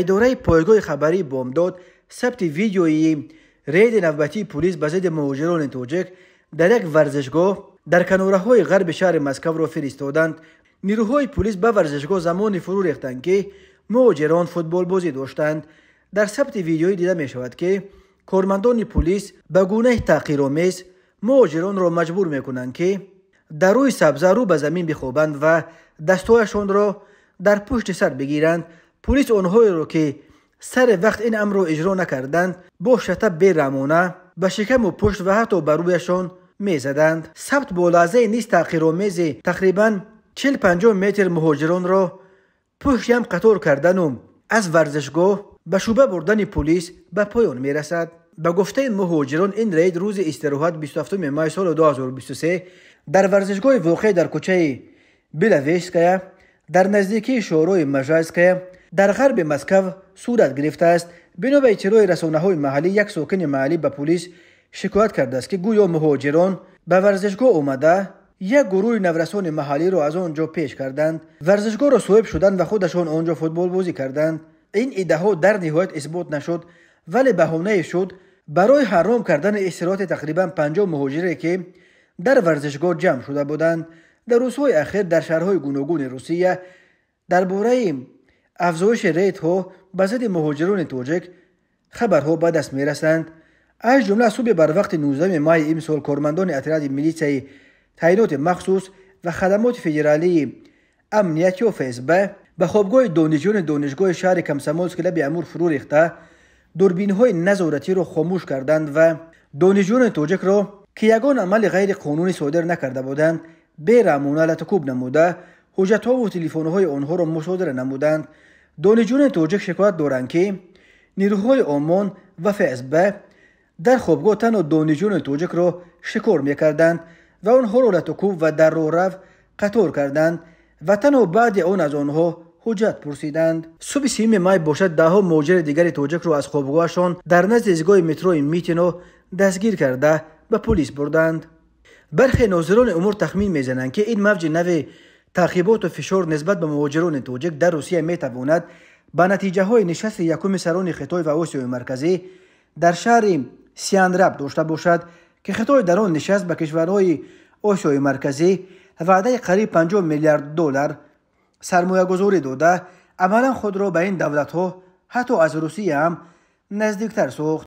اداره پایگاه خبری بامداد ثبت ویدیویی رید نوبتی پلیس به ضد مهاجران تاجیک در یک ورزشگاه در کناره‌های غرب شهر مسکو را فرستادند. نیروهای پلیس به ورزشگاه زمانی فرو ریختند که مهاجران فوتبال بازی داشتند. در ثبت ویدیویی دیده می شود که کارمندان پلیس به گونه تحقیرآمیز مهاجران را مجبور می کنند که در روی سبزه رو به زمین بخوابند و دستایشان را در پشت سر بگیرند. پلیس آنهایی را که سر وقت این امر را اجرا نکردند با شتاب بیرحمانه به شکم و پشت و حتی بر رویشان می زدند. ثبت با لحظه نیست تحقیرآمیز تقریباً 40-50 متر مهاجران را پشت هم قطار کردن و از ورزشگاه به شوبه بردن پلیس به پایان می رسد. به گفته مهاجران این رید روز استراحت 27 می سال 2023 در ورزشگاه واقع در کوچه بیلاویسکایا در نزدیکی شورای مژایسکایا در غرب مسکو صورت گرفته است. بنا به اطلاع رسانه‌های محلی یک ساکن محلی به پلیس شکایت کرده است که گویا مهاجران به ورزشگاه آمده یک گروه نورسان محلی را از آنجا پیش کردند، ورزشگاه را صاحب شدند و خودشان آنجا فوتبال بازی کردند. این ادعا در نهایت اثبات نشد ولی بهانه شد برای حرام کردن استراحت تقریبا 50 مهاجری که در ورزشگاه جمع شده بودند. در روزهای اخیر در شهرهای گوناگون روسیه درباره افزایش ریدها به ضد مهاجران تاجیک خبرها به دست میرسند. از جمله صبح بر وقت 19 می امسال کارمندان اطلاعات ملیسای تعینات مخصوص و خدمات فدرالی امنیتی و فسب به خوابگاه دانشجویان دانشگاه شهر کمسمولسک لب امور فرو ریخته دوربین‌های نظارتی را خاموش کردند و دانشجویان تاجیک را که یگان عمل غیر قانونی صادر نکرده بودند بیرحمانه لطکوب نموده حجت‌ها و تلفن‌های آنها را مصادره نمودند. دانشجویان تاجیک شکایت دارند که نیروهای آمان و فسب در خوابگاه تنها دانشجویان تاجیک را شکار می‌کردند و آنها را لطکوب و در رو قطار کردند و تنها بعد آن از آنها حجت پرسیدند. صبح 3 می باشد دهها مهاجر دیگر تاجیک را از خوابگاهشان در نزد ایستگاه مترو میتینو دستگیر کرده به پلیس بردند. برخی ناظران امور تخمین میزنند که این موج نو تعقیبات و فشار نسبت به مهاجران تاجیک در روسیه میتواند به نتیجه های نشست یکم سران خطای و آسیای مرکزی در شهر سیاندراب داشته باشد که خطای در آن نشست به کشورهای آسیای مرکزی وعده قریب 50 میلیارد دلار سرمایه گذاری داده عملا خود را به این دولت ها حتی از روسیه هم نزدیکتر ساخت.